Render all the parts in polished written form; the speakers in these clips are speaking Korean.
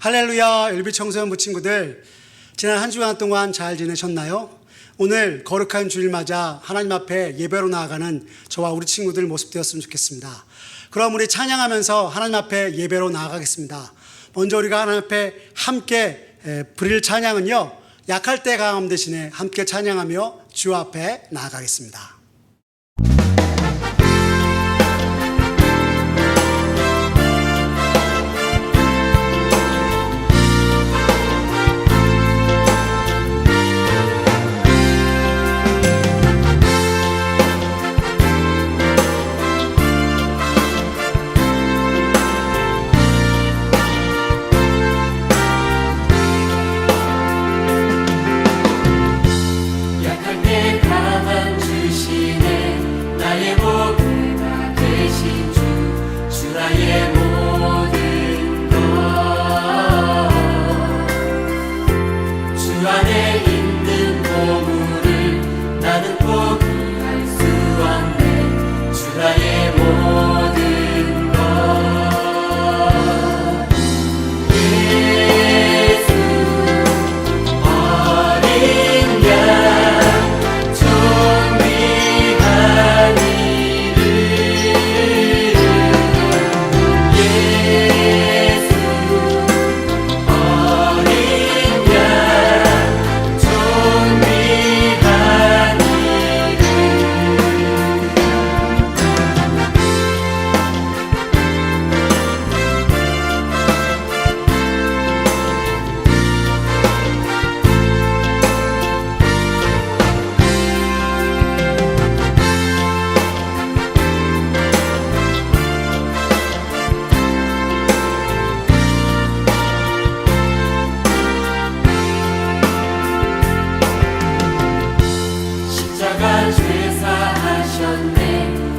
할렐루야, 일비 청소년부 친구들, 지난 한 주간 동안 잘 지내셨나요? 오늘 거룩한 주일 맞아 하나님 앞에 예배로 나아가는 저와 우리 친구들 모습 되었으면 좋겠습니다. 그럼 우리 찬양하면서 하나님 앞에 예배로 나아가겠습니다. 먼저 우리가 하나님 앞에 함께 부릴 찬양은요, 약할 때 강함 대신에 함께 찬양하며 주 앞에 나아가겠습니다.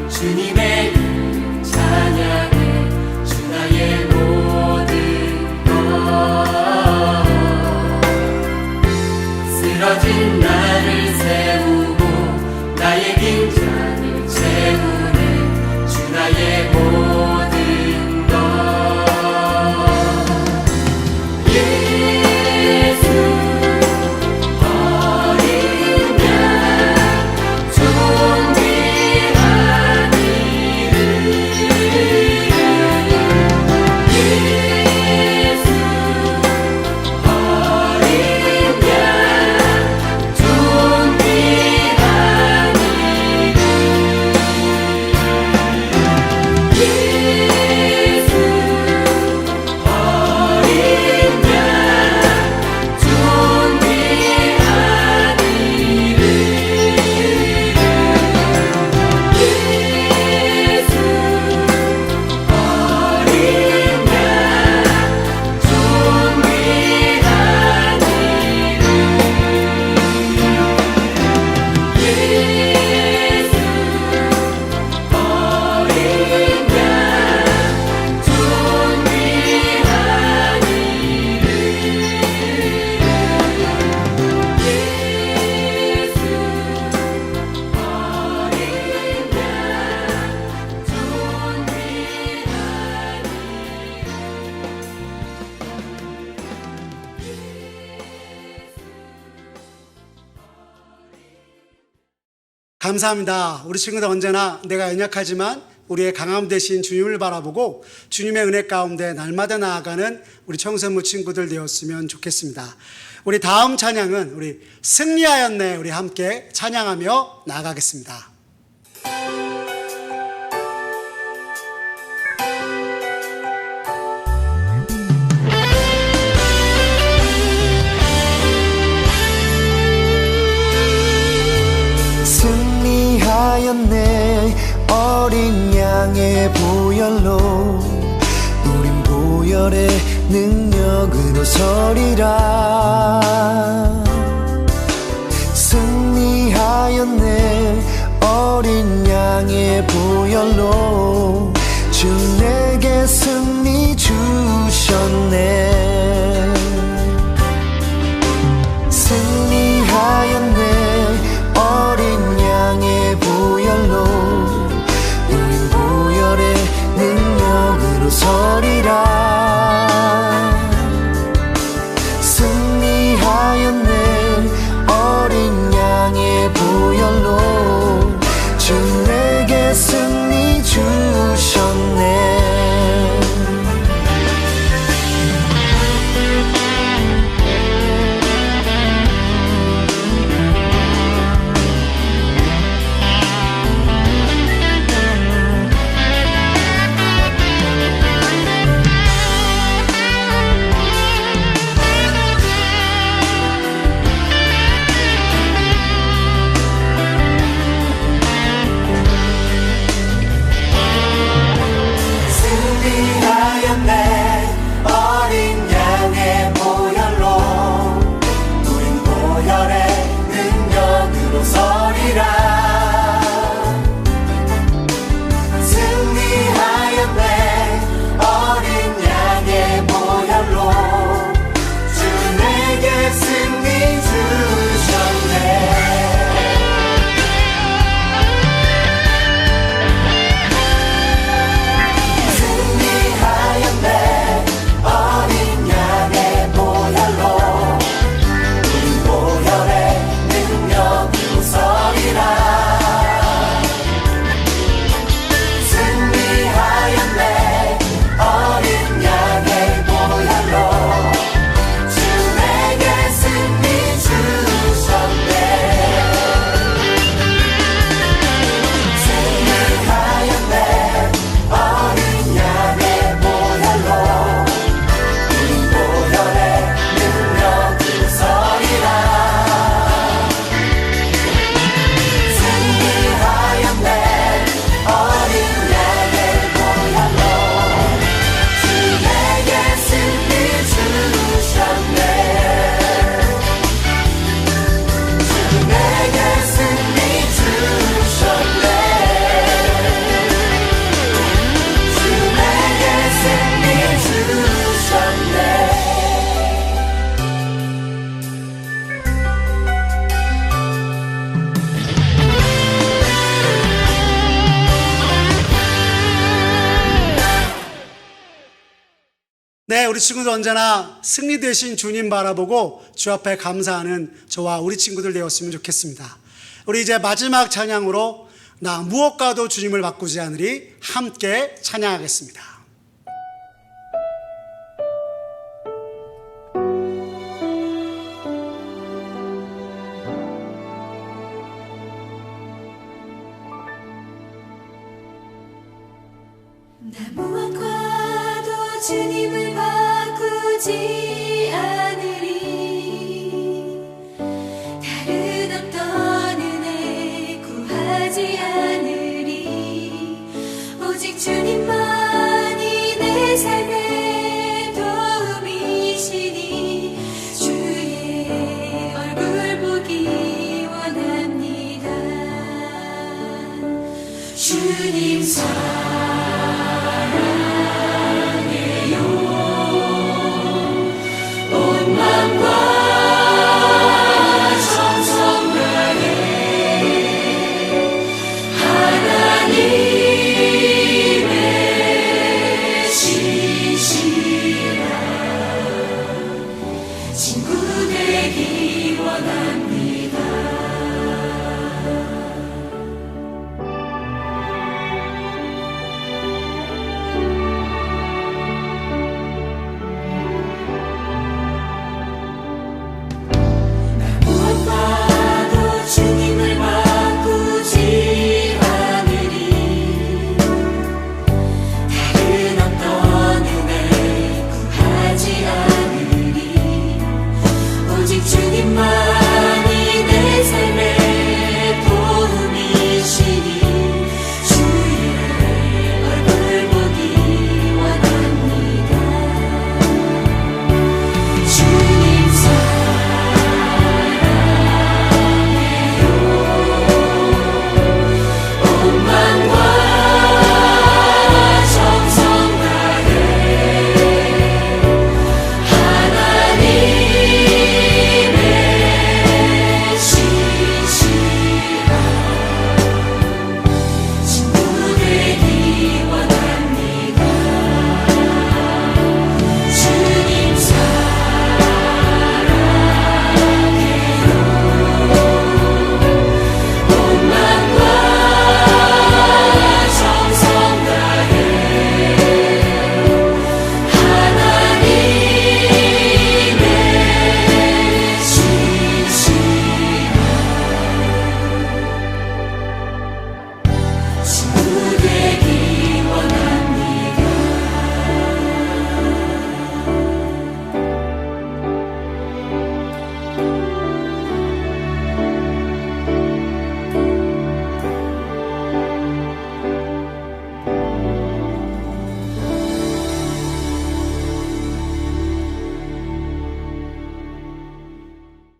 주님의 이름 찬양해 주 나의 모든 것 쓰러진 나를 세우고 나의 빈잔을 채우네 주 나의 모든 것 예수 어린 양 존귀한 감사합니다. 우리 친구들 언제나 내가 연약하지만 우리의 강함 대신 주님을 바라보고 주님의 은혜 가운데 날마다 나아가는 우리 청소년부 친구들 되었으면 좋겠습니다. 우리 다음 찬양은 우리 승리하였네, 우리 함께 찬양하며 나아가겠습니다. 승리하였네 어린 양의 보혈로 우린 보혈의 능력으로 서리라. 승리하였네 어린 양의 보혈로 주 내게 승리 주셨네. 승리하였네 어린 양의 보혈로 우린 보혈의 능력으로 서리라. 네, 우리 친구들 언제나 승리 되신 주님 바라보고 주 앞에 감사하는 저와 우리 친구들 되었으면 좋겠습니다. 우리 이제 마지막 찬양으로 나 무엇과도 주님을 바꾸지 않으리 함께 찬양하겠습니다. 나 무엇과도 주님을 바꾸지 않으리 다른 어떤 은혜 구하지 않으리 오직 주님만이 내 삶의 도움이시니 주의 얼굴 보기 원합니다. 주님 친구 되기 원합니다. 무엇과도 주님을 바꾸지 않으리 다른 어떤 은혜 구하지 않으리 오직 주님만이 내 삶의 도움이시니 주의 얼굴 보기 원합니다. 주님 온 마음과 정성 다해 하나님의 신실한 친구 되기 원합니다. 주님 온 마음과 정성 다해 하나님의 신실한 친구 되기 원합니다.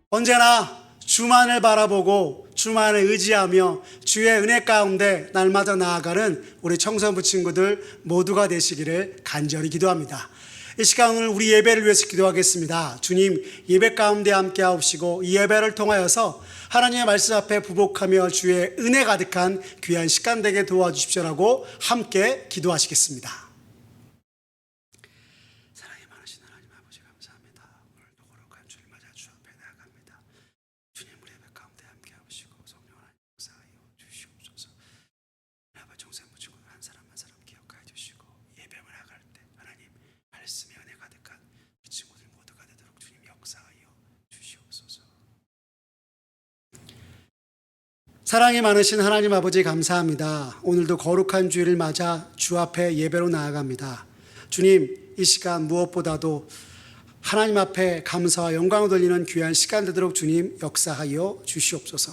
언제나 주만을 바라보고 주만을 의지하며 주의 은혜 가운데 날마다 나아가는 우리 청소년부 친구들 모두가 되시기를 간절히 기도합니다. 이 시간 오늘 우리 예배를 위해서 기도하겠습니다. 주님 예배 가운데 함께 하옵시고 이 예배를 통하여서 하나님의 말씀 앞에 부복하며 주의 은혜 가득한 귀한 시간 되게 도와주십시오라고 함께 기도하시겠습니다. 사랑이 많으신 하나님 아버지 감사합니다. 오늘도 거룩한 주를 맞아 주 앞에 나아갑니다. 주님 우리 예배 가운데 함께 하시고 성령 하나님 역사하여 주시옵소서. 아버지 청소년부 친구들 한 사람 한 사람 기억하여 주시고 예배를 나갈 때 하나님 말씀의 은혜 가득한 이 친구들 모두가 되도록 주님 역사하여 주시옵소서. 사랑이 많으신 하나님 아버지 감사합니다. 오늘도 거룩한 주일을 맞아 주 앞에 예배로 나아갑니다. 주님 이 시간 무엇보다도 하나님 앞에 감사와 영광을 돌리는 귀한 시간 되도록 주님 역사하여 주시옵소서.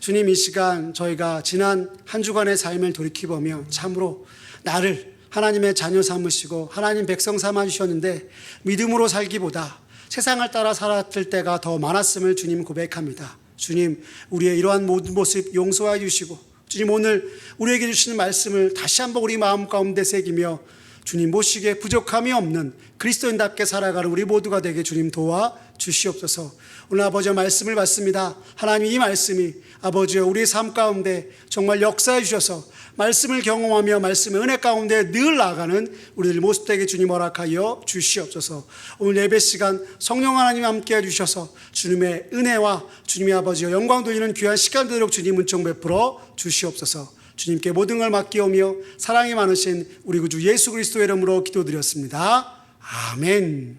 주님 이 시간 저희가 지난 한 주간의 삶을 돌이켜보며 참으로 나를 하나님의 자녀 삼으시고 하나님 백성 삼아 주셨는데 믿음으로 살기보다 세상을 따라 살았을 때가 더 많았음을 주님 고백합니다. 주님 우리의 이러한 모든 모습 용서해 주시고 주님 오늘 우리에게 주시는 말씀을 다시 한번 우리 마음 가운데 새기며 주님 모시기에 부족함이 없는 그리스도인답게 살아가는 우리 모두가 되게 주님 도와 주시옵소서. 오늘 아버지의 말씀을 받습니다. 하나님, 이 말씀이 아버지여 우리의 삶 가운데 정말 역사해 주셔서 말씀을 경험하며 말씀의 은혜 가운데 늘 나아가는 우리들 모습 되게 주님 허락하여 주시옵소서. 오늘 예배 시간 성령 하나님 함께 해주셔서 주님의 은혜와 주님의 아버지여 영광 돌리는 귀한 시간 되도록 주님 은총 베풀어 주시옵소서. 주님께 모든 걸 맡기오며 사랑이 많으신 우리 구주 예수 그리스도의 이름으로 기도드렸습니다. 아멘.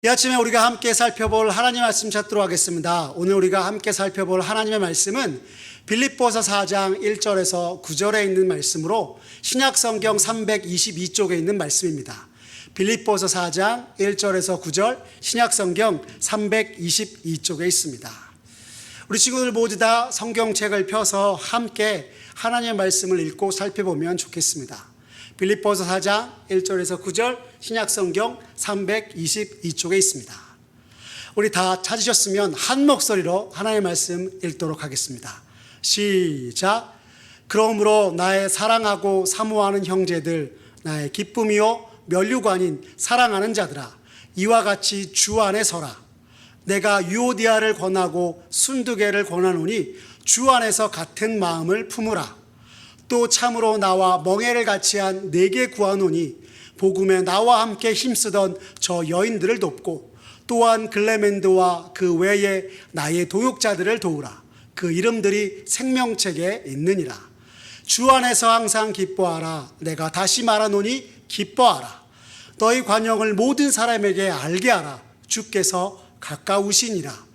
이 아침에 우리가 함께 살펴볼 하나님의 말씀 찾도록 하겠습니다. 오늘 우리가 함께 살펴볼 하나님의 말씀은 빌립보서 4장 1절에서 9절에 있는 말씀으로 신약성경 322쪽에 있는 말씀입니다. 빌립보서 4장 1절에서 9절 신약성경 322쪽에 있습니다. 우리 친구들 모두 다 성경책을 펴서 함께 하나님의 말씀을 읽고 살펴보면 좋겠습니다. 빌립보서 4장 1절에서 9절 신약성경 322쪽에 있습니다. 우리 다 찾으셨으면 한 목소리로 하나님의 말씀 읽도록 하겠습니다. 시작. 그러므로 나의 사랑하고 사모하는 형제들, 나의 기쁨이요 면류관인 사랑하는 자들아, 이와 같이 주 안에 서라. 내가 유오디아를 권하고 순두개를 권하노니 주 안에서 같은 마음을 품으라. 또 참으로 나와 멍에를 같이 한 내게 구하노니 복음에 나와 함께 힘쓰던 저 여인들을 돕고 또한 글레멘드와 그 외에 나의 동역자들을 도우라. 그 이름들이 생명책에 있느니라. 주 안에서 항상 기뻐하라. 내가 다시 말하노니 기뻐하라. 너희 관용을 모든 사람에게 알게 하라. 주께서 가까우시니라.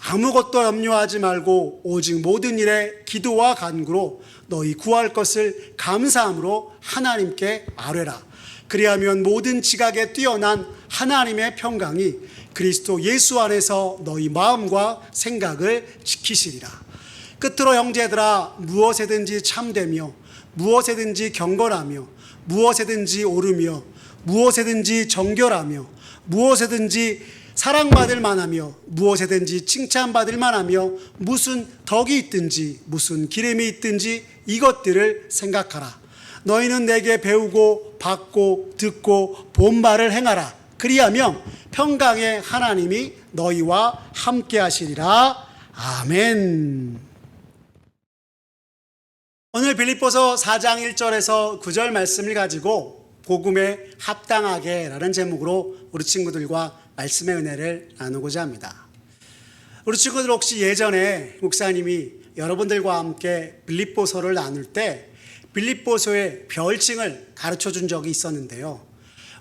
아무것도 염려하지 말고 오직 모든 일에 기도와 간구로 너희 구할 것을 감사함으로 하나님께 아뢰라. 그리하면 모든 지각에 뛰어난 하나님의 평강이 그리스도 예수 안에서 너희 마음과 생각을 지키시리라. 끝으로 형제들아, 무엇에든지 참되며 무엇에든지 경건하며 무엇에든지 오르며 무엇에든지 정결하며 무엇에든지 사랑받을 만하며 무엇에든지 칭찬받을 만하며 무슨 덕이 있든지 무슨 기름이 있든지 이것들을 생각하라. 너희는 내게 배우고 받고 듣고 본 바를 행하라. 그리하면 평강의 하나님이 너희와 함께 하시리라. 아멘. 오늘 빌립보서 4장 1절에서 9절 말씀을 가지고 복음에 합당하게 라는 제목으로 우리 친구들과 말씀의 은혜를 나누고자 합니다. 우리 친구들 혹시 예전에 목사님이 여러분들과 함께 빌립보서를 나눌 때 빌립보서의 별칭을 가르쳐 준 적이 있었는데요.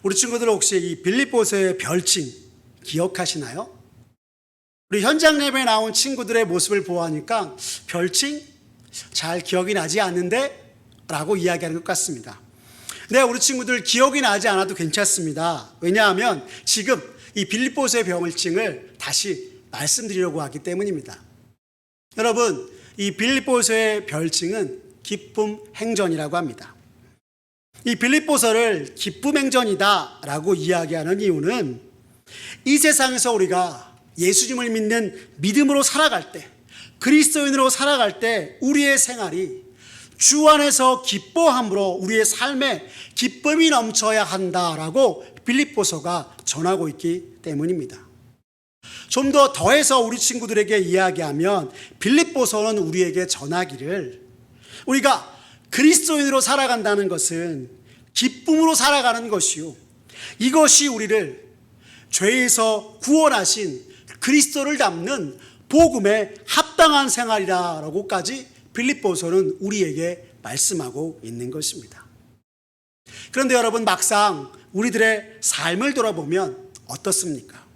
우리 친구들 혹시 이 빌립보서의 별칭 기억하시나요? 우리 현장 예배에 나온 친구들의 모습을 보아하니까 별칭 잘 기억이 나지 않는데 라고 이야기하는 것 같습니다. 네, 우리 친구들 기억이 나지 않아도 괜찮습니다. 왜냐하면 지금 이 빌립보서의 별칭을 다시 말씀드리려고 하기 때문입니다. 여러분, 이 빌립보서의 별칭은 기쁨 행전이라고 합니다. 이 빌립보서를 기쁨 행전이다 라고 이야기하는 이유는 이 세상에서 우리가 예수님을 믿는 믿음으로 살아갈 때, 그리스도인으로 살아갈 때 우리의 생활이 주 안에서 기뻐함으로 우리의 삶에 기쁨이 넘쳐야 한다라고 빌립보서가 전하고 있기 때문입니다. 좀 더 더해서 우리 친구들에게 이야기하면 빌립보서는 우리에게 전하기를 우리가 그리스도인으로 살아간다는 것은 기쁨으로 살아가는 것이요, 이것이 우리를 죄에서 구원하신 그리스도를 닮는 복음에 합당한 생활이라고까지 빌립보서는 우리에게 말씀하고 있는 것입니다. 그런데 여러분, 막상 우리들의 삶을 돌아보면 어떻습니까?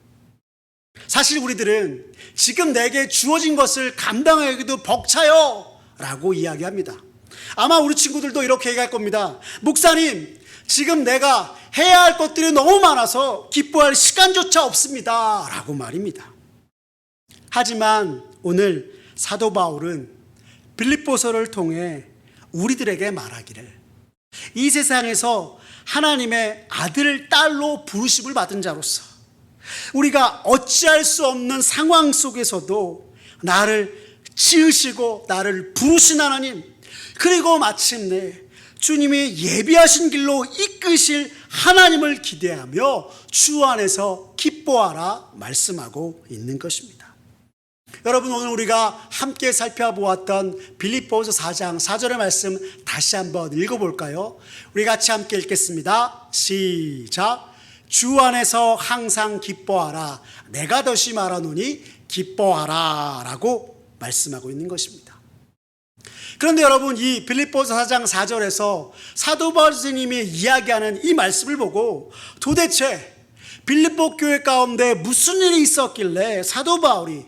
사실 우리들은 지금 내게 주어진 것을 감당하기도 벅차요 라고 이야기합니다. 아마 우리 친구들도 이렇게 얘기할 겁니다. 목사님, 지금 내가 해야 할 것들이 너무 많아서 기뻐할 시간조차 없습니다 라고 말입니다. 하지만 오늘 사도 바울은 빌립보서를 통해 우리들에게 말하기를 이 세상에서 하나님의 아들, 딸로 부르심을 받은 자로서 우리가 어찌할 수 없는 상황 속에서도 나를 지으시고 나를 부르신 하나님, 그리고 마침내 주님이 예비하신 길로 이끄실 하나님을 기대하며 주 안에서 기뻐하라 말씀하고 있는 것입니다. 여러분, 오늘 우리가 함께 살펴보았던 빌립보서 4장 4절의 말씀 다시 한번 읽어볼까요? 우리 같이 함께 읽겠습니다. 시작. 주 안에서 항상 기뻐하라. 내가 다시 말하노니 기뻐하라 라고 말씀하고 있는 것입니다. 그런데 여러분, 이 빌립보서 4장 4절에서 사도 바울 선생님이 이야기하는 이 말씀을 보고 도대체 빌립보 교회 가운데 무슨 일이 있었길래 사도 바울이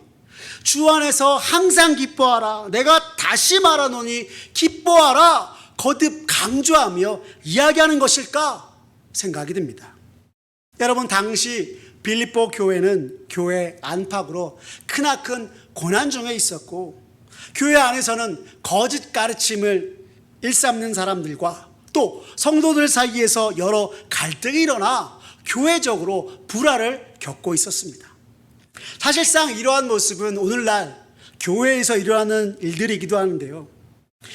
주 안에서 항상 기뻐하라, 내가 다시 말하노니 기뻐하라 거듭 강조하며 이야기하는 것일까 생각이 듭니다. 여러분, 당시 빌립보 교회는 교회 안팎으로 크나큰 고난 중에 있었고, 교회 안에서는 거짓 가르침을 일삼는 사람들과 또 성도들 사이에서 여러 갈등이 일어나 교회적으로 불화를 겪고 있었습니다. 사실상 이러한 모습은 오늘날 교회에서 일어나는 일들이기도 하는데요,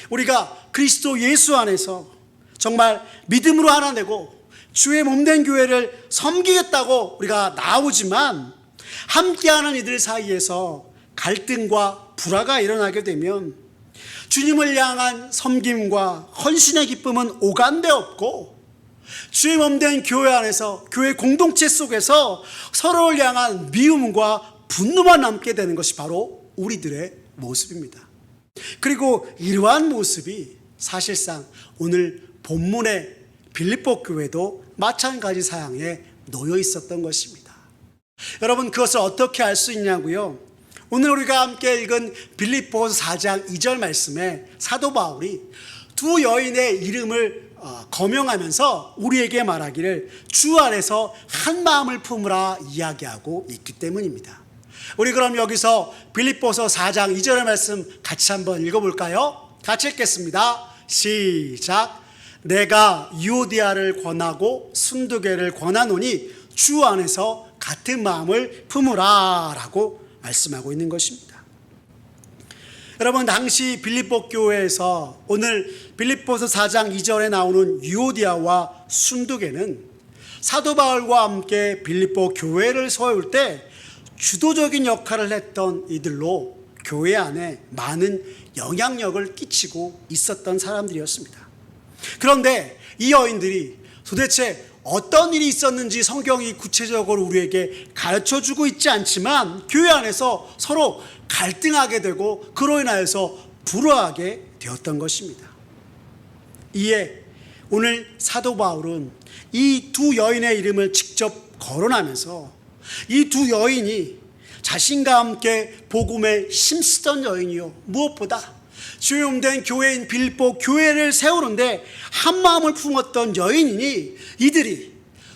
우리가 그리스도 예수 안에서 정말 믿음으로 하나 되고 주의 몸된 교회를 섬기겠다고 우리가 나오지만 함께하는 이들 사이에서 갈등과 불화가 일어나게 되면 주님을 향한 섬김과 헌신의 기쁨은 오간데 없고, 주의 몸된 교회 안에서 교회 공동체 속에서 서로를 향한 미움과 분노만 남게 되는 것이 바로 우리들의 모습입니다. 그리고 이러한 모습이 사실상 오늘 본문의 빌립보 교회도 마찬가지 사양에 놓여 있었던 것입니다. 여러분, 그것을 어떻게 알 수 있냐고요? 오늘 우리가 함께 읽은 빌립보서 4장 2절 말씀에 사도 바울이 두 여인의 이름을 거명하면서 우리에게 말하기를 주 안에서 한 마음을 품으라 이야기하고 있기 때문입니다. 우리 그럼 여기서 빌립보서 4장 2절의 말씀 같이 한번 읽어볼까요? 같이 읽겠습니다. 시작. 내가 유오디아를 권하고 순두개를 권하노니 주 안에서 같은 마음을 품으라 라고 말씀하고 있는 것입니다. 여러분, 당시 빌립보 교회에서 오늘 빌립보서 4장 2절에 나오는 유오디아와 순두개는 사도 바울과 함께 빌립보 교회를 세울 때 주도적인 역할을 했던 이들로 교회 안에 많은 영향력을 끼치고 있었던 사람들이었습니다. 그런데 이 여인들이 도대체 어떤 일이 있었는지 성경이 구체적으로 우리에게 가르쳐주고 있지 않지만 교회 안에서 서로 갈등하게 되고 그로 인하여서 불화하게 되었던 것입니다. 이에 오늘 사도 바울은 이 두 여인의 이름을 직접 거론하면서 이 두 여인이 자신과 함께 복음에 힘쓰던 여인이요, 무엇보다 주의 몸된 교회인 빌립보 교회를 세우는데 한마음을 품었던 여인이니 이들이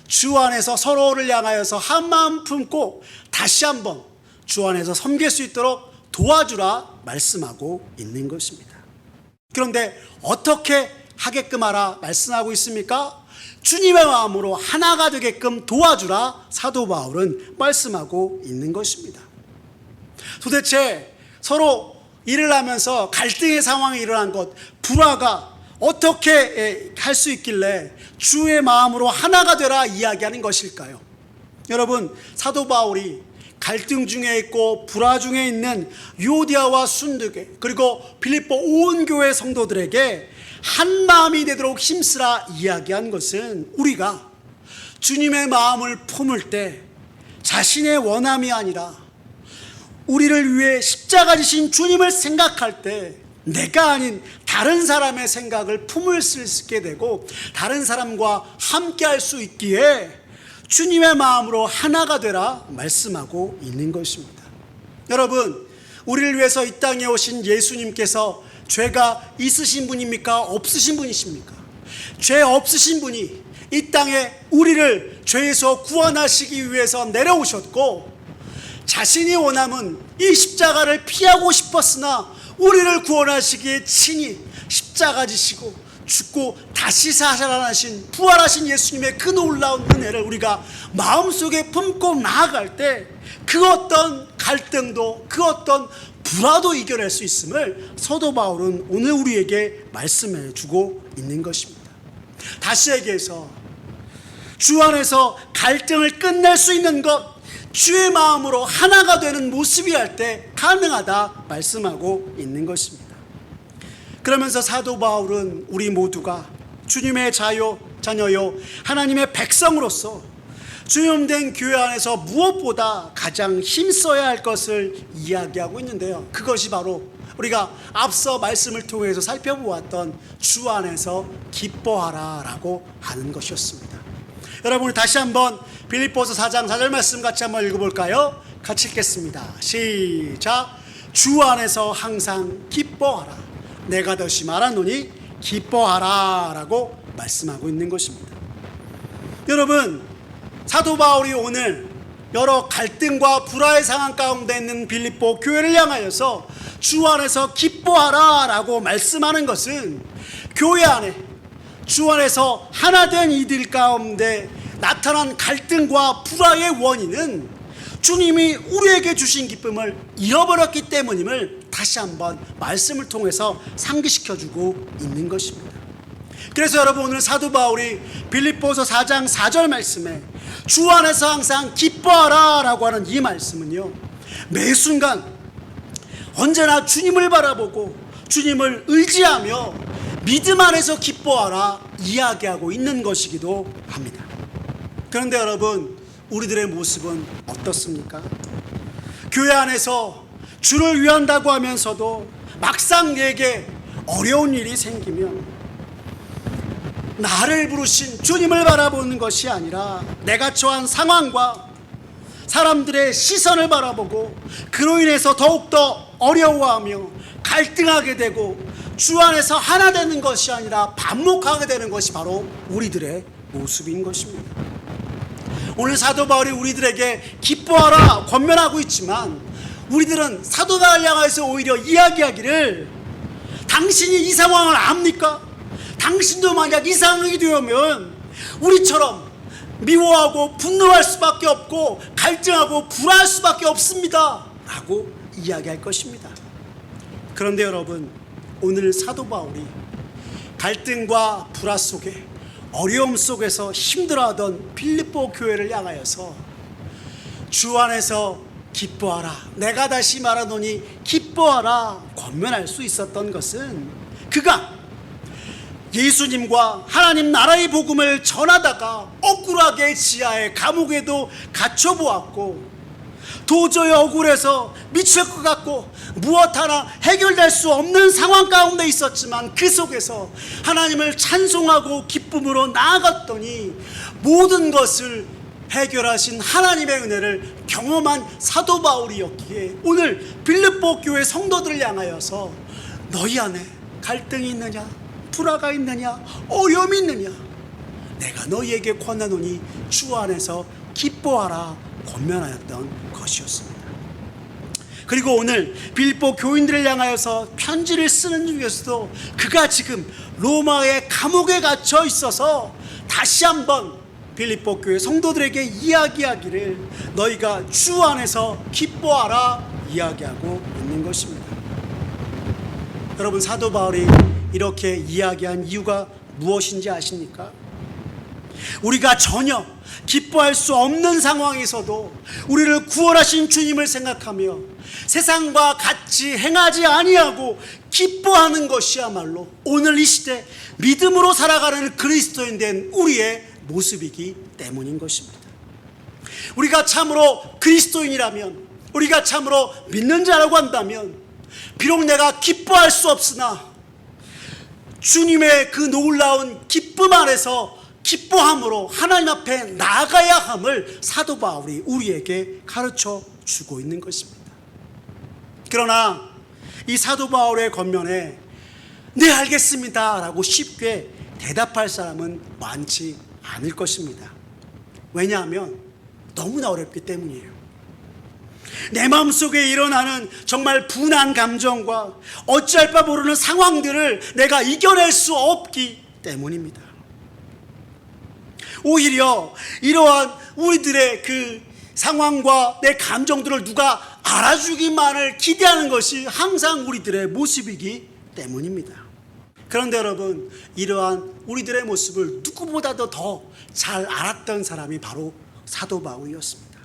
주 안에서 서로를 향하여서 한마음 품고 다시 한번 주 안에서 섬길 수 있도록 도와주라 말씀하고 있는 것입니다. 그런데 어떻게 하게끔 하라 말씀하고 있습니까? 주님의 마음으로 하나가 되게끔 도와주라 사도 바울은 말씀하고 있는 것입니다. 도대체 서로 일을 하면서 갈등의 상황이 일어난 것, 불화가 어떻게 할 수 있길래 주의 마음으로 하나가 되라 이야기하는 것일까요? 여러분, 사도 바울이 갈등 중에 있고 불화 중에 있는 유오디아와 순두개 그리고 빌립보 온 교회 성도들에게 한 마음이 되도록 힘쓰라 이야기한 것은 우리가 주님의 마음을 품을 때 자신의 원함이 아니라 우리를 위해 십자가 지신 주님을 생각할 때 내가 아닌 다른 사람의 생각을 품을 수 있게 되고 다른 사람과 함께 할 수 있기에 주님의 마음으로 하나가 되라 말씀하고 있는 것입니다. 여러분, 우리를 위해서 이 땅에 오신 예수님께서 죄가 있으신 분입니까? 없으신 분이십니까? 죄 없으신 분이 이 땅에 우리를 죄에서 구원하시기 위해서 내려오셨고, 자신이 원함은 이 십자가를 피하고 싶었으나 우리를 구원하시기에 친히 십자가 지시고 죽고 다시 살아나신 부활하신 예수님의 그 놀라운 은혜를 우리가 마음속에 품고 나아갈 때 그 어떤 갈등도 그 어떤 불화도 이겨낼 수 있음을 사도 바울은 오늘 우리에게 말씀해 주고 있는 것입니다. 다시 얘기해서 주 안에서 갈등을 끝낼 수 있는 것, 주의 마음으로 하나가 되는 모습이 할 때 가능하다 말씀하고 있는 것입니다. 그러면서 사도 바울은 우리 모두가 주님의 자녀요 하나님의 백성으로서 주님된 교회 안에서 무엇보다 가장 힘써야 할 것을 이야기하고 있는데요, 그것이 바로 우리가 앞서 말씀을 통해서 살펴보았던 주 안에서 기뻐하라 라고 하는 것이었습니다. 여러분, 다시 한번 빌립보서 4장 4절 말씀 같이 한번 읽어볼까요? 같이 읽겠습니다. 시작. 주 안에서 항상 기뻐하라. 내가 다시 말하노니 기뻐하라 라고 말씀하고 있는 것입니다. 여러분, 사도 바울이 오늘 여러 갈등과 불화의 상황 가운데 있는 빌립보 교회를 향하여서 주 안에서 기뻐하라 라고 말씀하는 것은 교회 안에 주 안에서 하나 된 이들 가운데 나타난 갈등과 불화의 원인은 주님이 우리에게 주신 기쁨을 잃어버렸기 때문임을 다시 한번 말씀을 통해서 상기시켜주고 있는 것입니다. 그래서 여러분, 오늘 사도 바울이 빌립보서 4장 4절 말씀에 주 안에서 항상 기뻐하라 라고 하는 이 말씀은요, 매 순간 언제나 주님을 바라보고 주님을 의지하며 믿음 안에서 기뻐하라 이야기하고 있는 것이기도 합니다. 그런데 여러분, 우리들의 모습은 어떻습니까? 교회 안에서 주를 위한다고 하면서도 막상 내게 어려운 일이 생기면 나를 부르신 주님을 바라보는 것이 아니라 내가 처한 상황과 사람들의 시선을 바라보고 그로 인해서 더욱더 어려워하며 갈등하게 되고 주 안에서 하나 되는 것이 아니라 반목하게 되는 것이 바로 우리들의 모습인 것입니다. 오늘 사도 바울이 우리들에게 기뻐하라 권면하고 있지만 우리들은 사도 바울을 향해서 오히려 이야기하기를, 당신이 이 상황을 압니까? 당신도 만약 이 상황이 되면 우리처럼 미워하고 분노할 수밖에 없고 갈등하고 불화할 수밖에 없습니다 라고 이야기할 것입니다. 그런데 여러분, 오늘 사도 바울이 갈등과 불화 속에 어려움 속에서 힘들어하던 빌립보 교회를 향하여서 주 안에서 기뻐하라, 내가 다시 말하노니 기뻐하라 권면할 수 있었던 것은 그가 예수님과 하나님 나라의 복음을 전하다가 억울하게 지하의 감옥에도 갇혀보았고 도저히 억울해서 미칠 것 같고 무엇 하나 해결될 수 없는 상황 가운데 있었지만 그 속에서 하나님을 찬송하고 기쁨으로 나아갔더니 모든 것을 해결하신 하나님의 은혜를 경험한 사도 바울이었기에 오늘 빌립보 교회 성도들을 향하여서 너희 안에 갈등이 있느냐, 불화가 있느냐, 어려움이 있느냐, 내가 너희에게 권하노니 주 안에서 기뻐하라 권면하였던 것이었습니다. 그리고 오늘 빌립보 교인들을 향하여서 편지를 쓰는 중에서도 그가 지금 로마의 감옥에 갇혀 있어서 다시 한번 빌립보 교회 성도들에게 이야기하기를 너희가 주 안에서 기뻐하라 이야기하고 있는 것입니다. 여러분, 사도 바울이 이렇게 이야기한 이유가 무엇인지 아십니까? 우리가 전혀 기뻐할 수 없는 상황에서도 우리를 구원하신 주님을 생각하며 세상과 같이 행하지 아니하고 기뻐하는 것이야말로 오늘 이 시대 믿음으로 살아가는 그리스도인 된 우리의 모습이기 때문인 것입니다. 우리가 참으로 그리스도인이라면, 우리가 참으로 믿는 자라고 한다면 비록 내가 기뻐할 수 없으나 주님의 그 놀라운 기쁨 안에서 기뻐함으로 하나님 앞에 나아가야 함을 사도 바울이 우리에게 가르쳐 주고 있는 것입니다. 그러나 이 사도 바울의 권면에 네 알겠습니다 라고 쉽게 대답할 사람은 많지 않을 것입니다. 왜냐하면 너무나 어렵기 때문이에요. 내 마음속에 일어나는 정말 분한 감정과 어찌할 바 모르는 상황들을 내가 이겨낼 수 없기 때문입니다. 오히려 이러한 우리들의 그 상황과 내 감정들을 누가 알아주기만을 기대하는 것이 항상 우리들의 모습이기 때문입니다. 그런데 여러분, 이러한 우리들의 모습을 누구보다도 더 잘 알았던 사람이 바로 사도 바울이었습니다.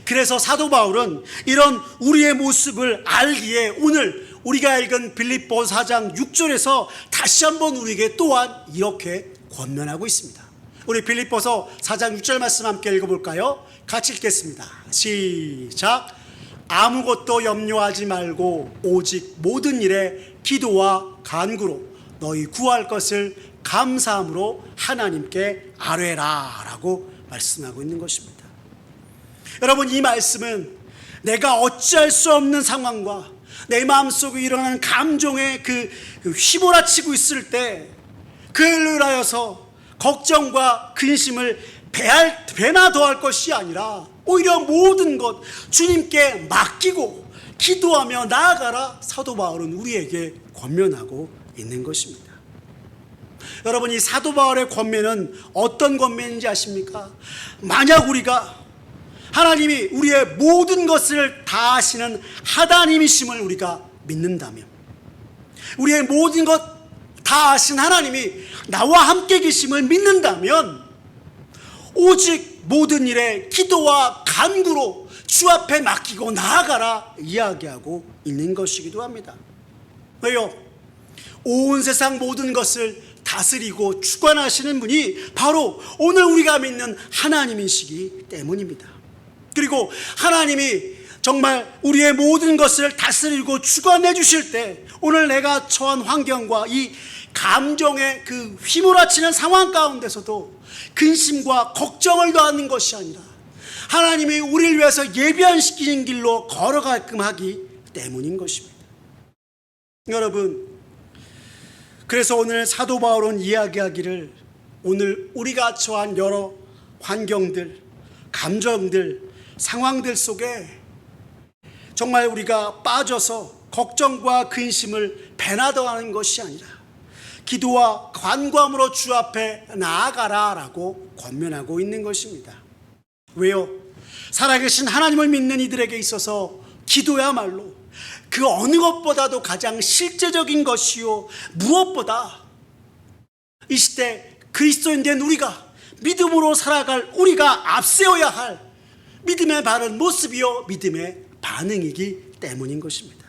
그래서 사도 바울은 이런 우리의 모습을 알기에 오늘 우리가 읽은 빌립보 4장 6절에서 다시 한번 우리에게 또한 이렇게 권면하고 있습니다. 우리 빌립보서 4장 6절 말씀 함께 읽어볼까요? 같이 읽겠습니다. 시작. 아무것도 염려하지 말고 오직 모든 일에 기도와 간구로 너희 구할 것을 감사함으로 하나님께 아뢰라 라고 말씀하고 있는 것입니다. 여러분, 이 말씀은 내가 어찌할 수 없는 상황과 내 마음속에 일어나는 감정의 그 휘몰아치고 있을 때 그를 하여서 걱정과 근심을 배나 더할 것이 아니라 오히려 모든 것 주님께 맡기고 기도하며 나아가라, 사도 바울은 우리에게 권면하고 있는 것입니다. 여러분, 이 사도 바울의 권면은 어떤 권면인지 아십니까? 만약 우리가 하나님이 우리의 모든 것을 다 아시는 하나님이심을 우리가 믿는다면, 우리의 모든 것 다 아신 하나님이 나와 함께 계심을 믿는다면 오직 모든 일에 기도와 간구로 주 앞에 맡기고 나아가라 이야기하고 있는 것이기도 합니다. 왜요? 온 세상 모든 것을 다스리고 주관하시는 분이 바로 오늘 우리가 믿는 하나님이시기 때문입니다. 그리고 하나님이 정말 우리의 모든 것을 다스리고 주관해 주실 때 오늘 내가 처한 환경과 이 감정의 그 휘몰아치는 상황 가운데서도 근심과 걱정을 더하는 것이 아니라 하나님이 우리를 위해서 예비하시키는 길로 걸어가게끔 하기 때문인 것입니다. 여러분, 그래서 오늘 사도 바울은 이야기하기를 오늘 우리가 처한 여러 환경들, 감정들, 상황들 속에 정말 우리가 빠져서 걱정과 근심을 배나 더하는 것이 아니라 기도와 간구함으로 주 앞에 나아가라라고 권면하고 있는 것입니다. 왜요? 살아계신 하나님을 믿는 이들에게 있어서 기도야말로 그 어느 것보다도 가장 실제적인 것이요, 무엇보다 이 시대 그리스도인 된 우리가 믿음으로 살아갈 우리가 앞세워야 할 믿음의 바른 모습이요, 믿음의 반응이기 때문인 것입니다.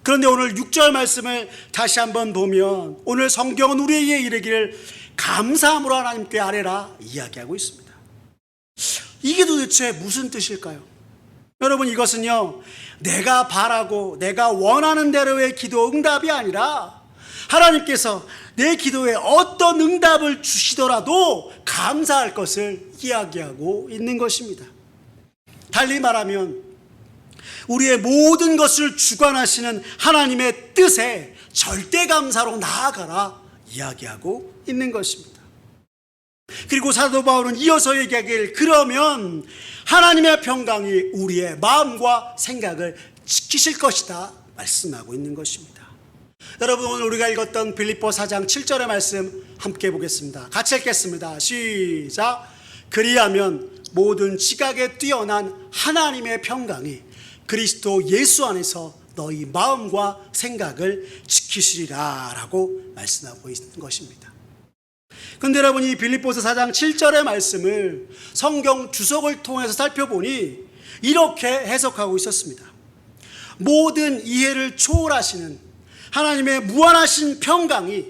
그런데 오늘 6절 말씀을 다시 한번 보면 오늘 성경은 우리에게 이르기를 감사함으로 하나님께 아뢰라 이야기하고 있습니다. 이게 도대체 무슨 뜻일까요? 여러분, 이것은요, 내가 바라고 내가 원하는 대로의 기도 응답이 아니라 하나님께서 내 기도에 어떤 응답을 주시더라도 감사할 것을 이야기하고 있는 것입니다. 달리 말하면 우리의 모든 것을 주관하시는 하나님의 뜻에 절대 감사로 나아가라 이야기하고 있는 것입니다. 그리고 사도 바울은 이어서 얘기하길 그러면 하나님의 평강이 우리의 마음과 생각을 지키실 것이다 말씀하고 있는 것입니다. 여러분, 오늘 우리가 읽었던 빌립보 4장 7절의 말씀 함께 보겠습니다. 같이 읽겠습니다. 시작. 그리하면 모든 지각에 뛰어난 하나님의 평강이 그리스도 예수 안에서 너희 마음과 생각을 지키시리라 라고 말씀하고 있는 것입니다. 그런데 여러분, 이 빌립보서 4장 7절의 말씀을 성경 주석을 통해서 살펴보니 이렇게 해석하고 있었습니다. 모든 이해를 초월하시는 하나님의 무한하신 평강이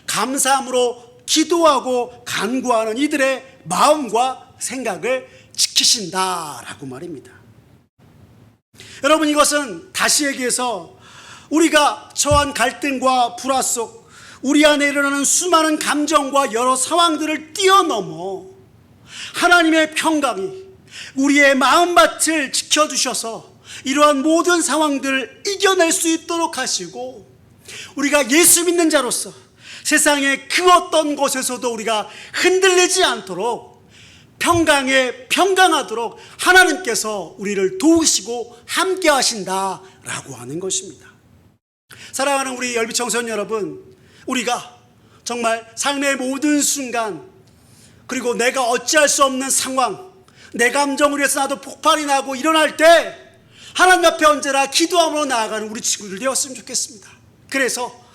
감사함으로 기도하고 간구하는 이들의 마음과 생각을 지키신다라고 말입니다. 여러분, 이것은 다시 얘기해서 우리가 처한 갈등과 불화 속 우리 안에 일어나는 수많은 감정과 여러 상황들을 뛰어넘어 하나님의 평강이 우리의 마음밭을 지켜주셔서 이러한 모든 상황들을 이겨낼 수 있도록 하시고 우리가 예수 믿는 자로서 세상의 그 어떤 곳에서도 우리가 흔들리지 않도록 평강에 평강하도록 하나님께서 우리를 도우시고 함께 하신다라고 하는 것입니다. 사랑하는 우리 열비청소년 여러분, 우리가 정말 삶의 모든 순간 그리고 내가 어찌할 수 없는 상황, 내 감정을 위해서 나도 폭발이 나고 일어날 때 하나님 앞에 언제나 기도함으로 나아가는 우리 친구들 되었으면 좋겠습니다. 그래서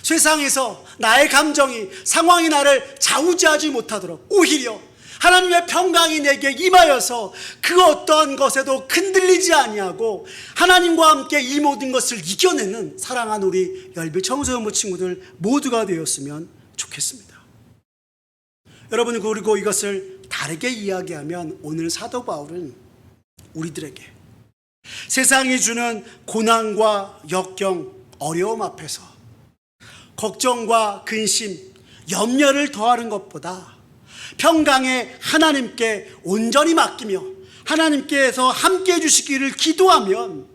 세상에서 나의 감정이, 상황이 나를 좌우지하지 못하도록 오히려 하나님의 평강이 내게 임하여서 그 어떠한 것에도 흔들리지 아니하고 하나님과 함께 이 모든 것을 이겨내는 사랑하는 우리 열비 청소년부 친구들 모두가 되었으면 좋겠습니다. 여러분, 그리고 이것을 다르게 이야기하면 오늘 사도 바울은 우리들에게 세상이 주는 고난과 역경, 어려움 앞에서 걱정과 근심, 염려를 더하는 것보다 평강에 하나님께 온전히 맡기며 하나님께서 함께 해주시기를 기도하면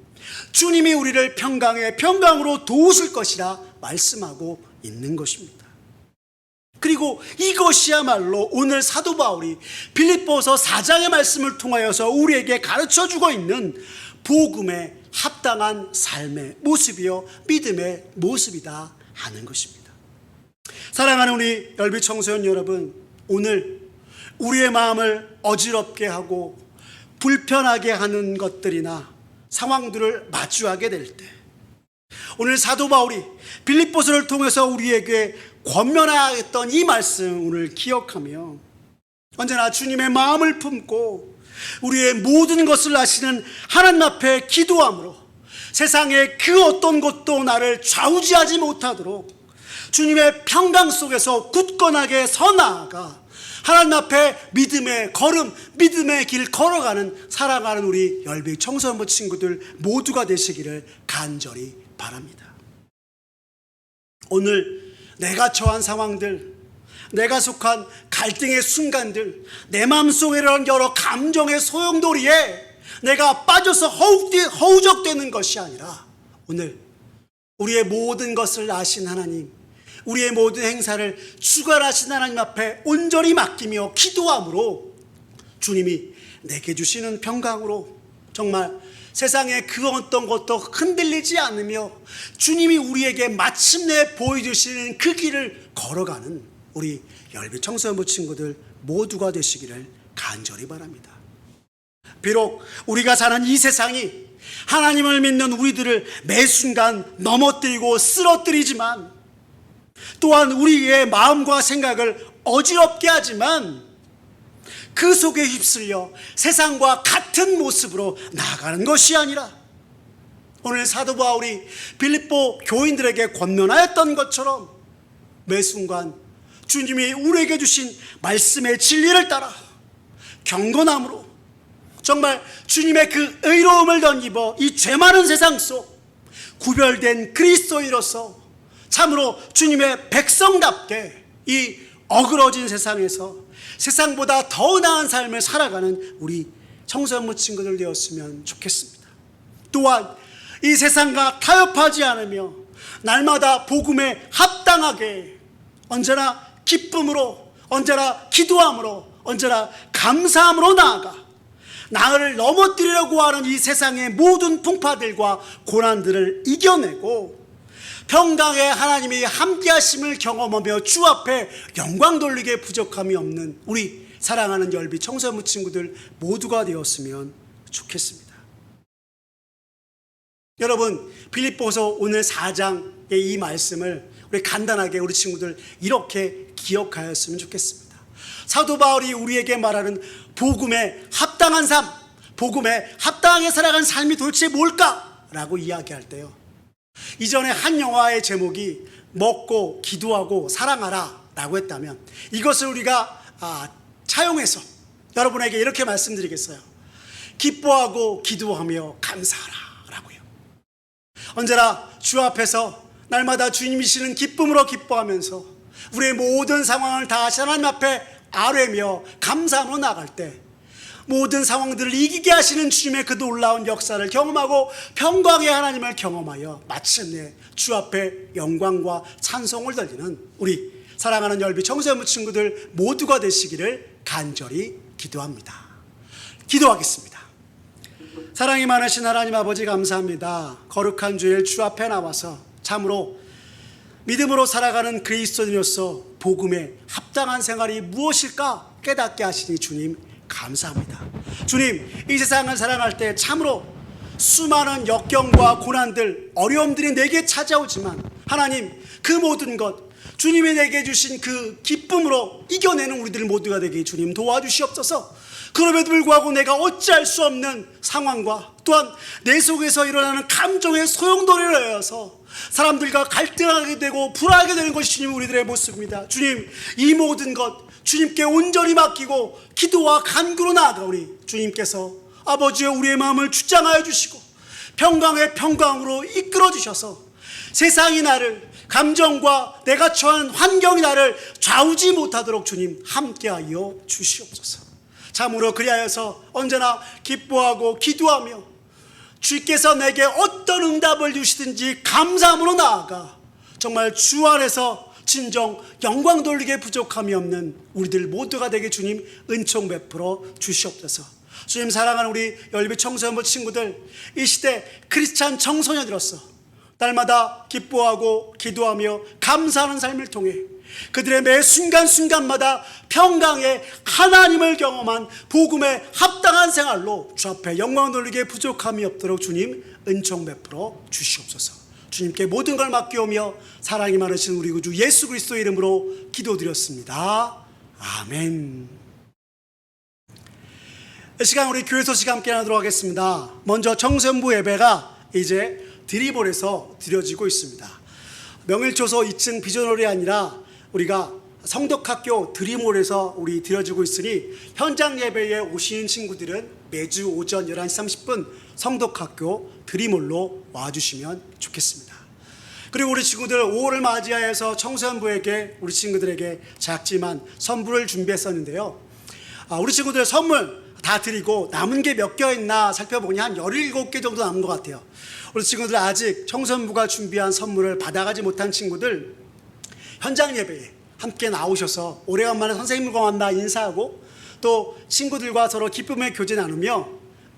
주님이 우리를 평강으로 도우실 것이라 말씀하고 있는 것입니다. 그리고 이것이야말로 오늘 사도 바울이 빌립보서 4장의 말씀을 통하여서 우리에게 가르쳐주고 있는 복음에 합당한 삶의 모습이요 믿음의 모습이다 하는 것입니다. 사랑하는 우리 열비 청소년 여러분, 오늘 우리의 마음을 어지럽게 하고 불편하게 하는 것들이나 상황들을 마주하게 될 때, 오늘 사도 바울이 빌립보서를 통해서 우리에게 권면하였던 이 말씀 오늘 기억하며 언제나 주님의 마음을 품고 우리의 모든 것을 아시는 하나님 앞에 기도함으로 세상의 그 어떤 것도 나를 좌우지하지 못하도록 주님의 평강 속에서 굳건하게 서 나아가 하나님 앞에 믿음의 걸음, 믿음의 길 걸어가는 사랑하는 우리 열비 청소년부 친구들 모두가 되시기를 간절히 바랍니다. 오늘 내가 처한 상황들, 내가 속한 갈등의 순간들, 내 마음속에 이런 여러 감정의 소용돌이에 내가 빠져서 허우적대는 것이 아니라 오늘 우리의 모든 것을 아신 하나님, 우리의 모든 행사를 주관하신 하나님 앞에 온전히 맡기며 기도함으로 주님이 내게 주시는 평강으로 정말 세상의 그 어떤 것도 흔들리지 않으며 주님이 우리에게 마침내 보여주시는 그 길을 걸어가는 우리 열비 청소년부 친구들 모두가 되시기를 간절히 바랍니다. 비록 우리가 사는 이 세상이 하나님을 믿는 우리들을 매 순간 넘어뜨리고 쓰러뜨리지만 또한 우리의 마음과 생각을 어지럽게 하지만 그 속에 휩쓸려 세상과 같은 모습으로 나아가는 것이 아니라 오늘 사도 바울이 빌립보 교인들에게 권면하였던 것처럼 매 순간 주님이 우리에게 주신 말씀의 진리를 따라 경건함으로 정말 주님의 그 의로움을 덧입어 이 죄 많은 세상 속 구별된 그리스도인으로서 참으로 주님의 백성답게 이 어그러진 세상에서 세상보다 더 나은 삶을 살아가는 우리 청소년부 친구들 되었으면 좋겠습니다. 또한 이 세상과 타협하지 않으며 날마다 복음에 합당하게 언제나 기쁨으로, 언제나 기도함으로, 언제나 감사함으로 나아가 나를 넘어뜨리려고 하는 이 세상의 모든 풍파들과 고난들을 이겨내고 평강의 하나님이 함께하심을 경험하며 주 앞에 영광 돌리게 부족함이 없는 우리 사랑하는 열비 청소년부 친구들 모두가 되었으면 좋겠습니다. 여러분, 빌립보서 오늘 4장의 이 말씀을 우리 간단하게 우리 친구들 이렇게 기억하였으면 좋겠습니다. 사도 바울이 우리에게 말하는 복음에 합당한 삶, 복음에 합당하게 살아가는 삶이 도대체 뭘까라고 이야기할 때요, 이전에 한 영화의 제목이 먹고 기도하고 사랑하라 라고 했다면 이것을 우리가 차용해서 여러분에게 이렇게 말씀드리겠어요. 기뻐하고 기도하며 감사하라 라고요. 언제나 주 앞에서 날마다 주님이시는 기쁨으로 기뻐하면서 우리의 모든 상황을 다 하나님 앞에 아뢰며 감사함으로 나갈 때 모든 상황들을 이기게 하시는 주님의 그 놀라운 역사를 경험하고 평강의 하나님을 경험하여 마침내 주 앞에 영광과 찬송을 돌리는 우리 사랑하는 열비 청소년부 친구들 모두가 되시기를 간절히 기도합니다. 기도하겠습니다. 사랑이 많으신 하나님 아버지, 감사합니다. 거룩한 주일 주 앞에 나와서 참으로 믿음으로 살아가는 그리스도인으로서 복음에 합당한 생활이 무엇일까 깨닫게 하시니 주님 감사합니다. 주님, 이 세상을 살아갈 때 참으로 수많은 역경과 고난들, 어려움들이 내게 찾아오지만 하나님, 그 모든 것 주님이 내게 주신 그 기쁨으로 이겨내는 우리들 모두가 되게 주님 도와주시옵소서. 그럼에도 불구하고 내가 어찌할 수 없는 상황과 또한 내 속에서 일어나는 감정의 소용돌이를 하여서 사람들과 갈등하게 되고 불화하게 되는 것이 주님 우리들의 모습입니다. 주님, 이 모든 것 주님께 온전히 맡기고 기도와 간구로 나아가오니 주님께서 아버지여 우리의 마음을 주장하여 주시고 평강의 평강으로 이끌어 주셔서 세상이 나를, 감정과 내가 처한 환경이 나를 좌우지 못하도록 주님 함께하여 주시옵소서. 참으로 그리하여서 언제나 기뻐하고 기도하며 주께서 내게 어떤 응답을 주시든지 감사함으로 나아가 정말 주 안에서 진정 영광 돌리게 부족함이 없는 우리들 모두가 되게 주님 은총 베풀어 주시옵소서. 주님, 사랑하는 우리 열비 청소년부 친구들, 이 시대 크리스찬 청소년으로서 날마다 기뻐하고 기도하며 감사하는 삶을 통해 그들의 매 순간순간마다 평강의 하나님을 경험한 복음에 합당한 생활로 주 앞에 영광 돌리게 부족함이 없도록 주님 은총 베풀어 주시옵소서. 주님께 모든 걸 맡기오며 사랑이 많으신 우리 구주 예수 그리스도의 이름으로 기도드렸습니다. 아멘. 이 시간 우리 교회 소식 함께 나누도록 하겠습니다. 먼저 청소년부 예배가 이제 드리볼에서 드려지고 있습니다. 명일초소 2층 비전홀이 아니라 우리가 성덕학교 드리몰에서 우리 드려지고 있으니 현장 예배에 오시는 친구들은 매주 오전 11시 30분 성덕학교 드리몰로 와주시면 좋겠습니다. 그리고 우리 친구들 5월을 맞이하여서 청소년부에게 우리 친구들에게 작지만 선물을 준비했었는데요. 우리 친구들 선물 다 드리고 남은 게 몇 개 있나 살펴보니 한 17개 정도 남은 것 같아요. 우리 친구들 아직 청소년부가 준비한 선물을 받아가지 못한 친구들 현장 예배에 함께 나오셔서 오래간만에 선생님과 만나 인사하고 또 친구들과 서로 기쁨의 교제 나누며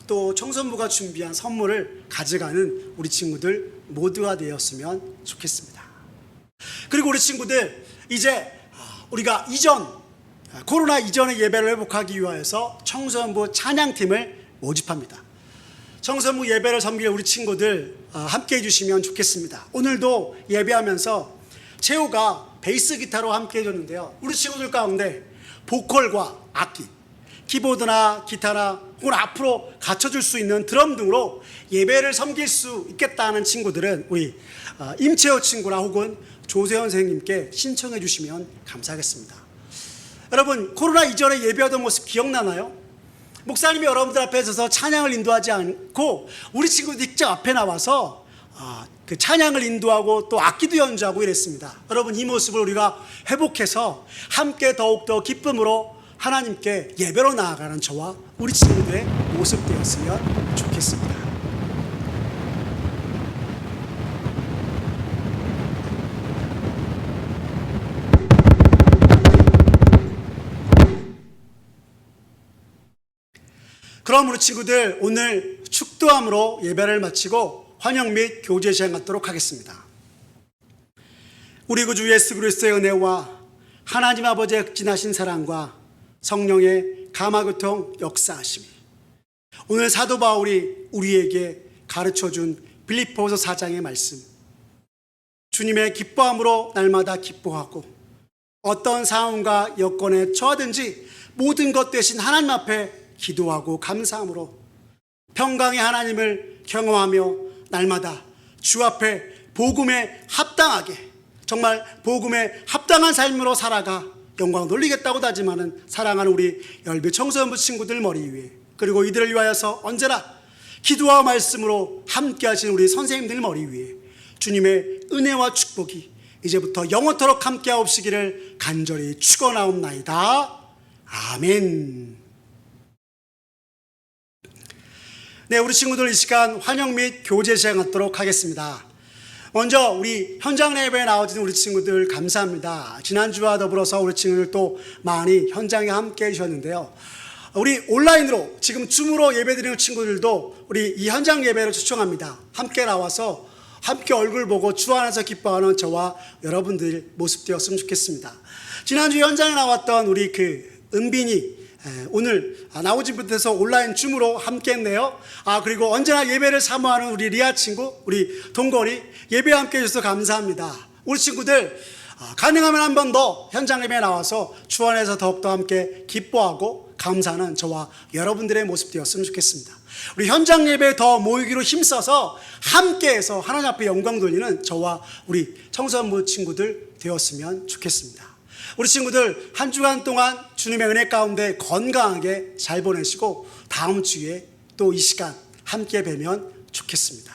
또 청소년부가 준비한 선물을 가져가는 우리 친구들 모두가 되었으면 좋겠습니다. 그리고 우리 친구들 이제 우리가 코로나 이전의 예배를 회복하기 위하여서 청소년부 찬양팀을 모집합니다. 청소년부 예배를 섬길 우리 친구들 함께 해주시면 좋겠습니다. 오늘도 예배하면서 채호가 베이스 기타로 함께 해줬는데요. 우리 친구들 가운데 보컬과 악기, 키보드나 기타나 혹은 앞으로 갖춰줄 수 있는 드럼 등으로 예배를 섬길 수 있겠다는 친구들은 우리 임채호 친구나 혹은 조세현 선생님께 신청해 주시면 감사하겠습니다. 여러분, 코로나 이전에 예배하던 모습 기억나나요? 목사님이 여러분들 앞에 서서 찬양을 인도하지 않고 우리 친구들 직접 앞에 나와서 그 찬양을 인도하고 또 악기도 연주하고 이랬습니다. 여러분, 이 모습을 우리가 회복해서 함께 더욱더 기쁨으로 하나님께 예배로 나아가는 저와 우리 친구들의 모습 되었으면 좋겠습니다. 그럼 우리 친구들 오늘 축도함으로 예배를 마치고 환영 및 교제 시간 갖도록 하겠습니다. 우리 구주 예수 그리스도의 은혜와 하나님 아버지의 극진하신 사랑과 성령의 감화교통 역사하심이 오늘 사도 바울이 우리에게 가르쳐준 빌립보서 4장의 말씀, 주님의 기뻐함으로 날마다 기뻐하고 어떤 상황과 여건에 처하든지 모든 것 대신 하나님 앞에 기도하고 감사함으로 평강의 하나님을 경험하며 날마다 주 앞에 복음에 합당하게 정말 복음에 합당한 삶으로 살아가 영광 돌리겠다고 다짐하는 사랑하는 우리 열배 청소년부 친구들 머리 위에, 그리고 이들을 위하여서 언제나 기도와 말씀으로 함께 하시는 우리 선생님들 머리 위에 주님의 은혜와 축복이 이제부터 영원토록 함께 하옵시기를 간절히 축원하옵나이다. 아멘. 네, 우리 친구들 이 시간 환영 및 교제 시간 갖도록 하겠습니다. 먼저 우리 현장 예배에 나와주신 우리 친구들 감사합니다. 지난주와 더불어서 우리 친구들 또 많이 현장에 함께 해주셨는데요. 우리 온라인으로 지금 줌으로 예배드리는 친구들도 우리 이 현장 예배를 초청합니다. 함께 나와서 함께 얼굴 보고 주 안에서 기뻐하는 저와 여러분들 모습 되었으면 좋겠습니다. 지난주 현장에 나왔던 우리 은빈이 오늘 나오진 못해서 온라인 줌으로 함께 했네요. 그리고 언제나 예배를 사모하는 우리 리아 친구, 우리 동거리 예배에 함께 해주셔서 감사합니다. 우리 친구들 가능하면 한 번 더 현장 예배에 나와서 주 안에서 더욱더 함께 기뻐하고 감사하는 저와 여러분들의 모습 되었으면 좋겠습니다. 우리 현장 예배에 더 모이기로 힘써서 함께해서 하나님 앞에 영광 돌리는 저와 우리 청소년부 친구들 되었으면 좋겠습니다. 우리 친구들 한 주간 동안 주님의 은혜 가운데 건강하게 잘 보내시고 다음 주에 또 이 시간 함께 뵈면 좋겠습니다.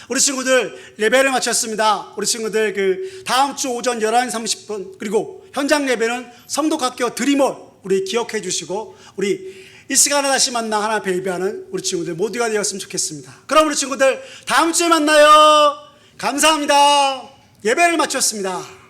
우리 친구들 예배를 마쳤습니다. 우리 친구들 다음 주 오전 11시 30분 그리고 현장 예배는 성덕학교 드림홀 우리 기억해 주시고 우리 이 시간에 다시 만나 하나 앞에 예배하는 우리 친구들 모두가 되었으면 좋겠습니다. 그럼 우리 친구들 다음 주에 만나요. 감사합니다. 예배를 마쳤습니다.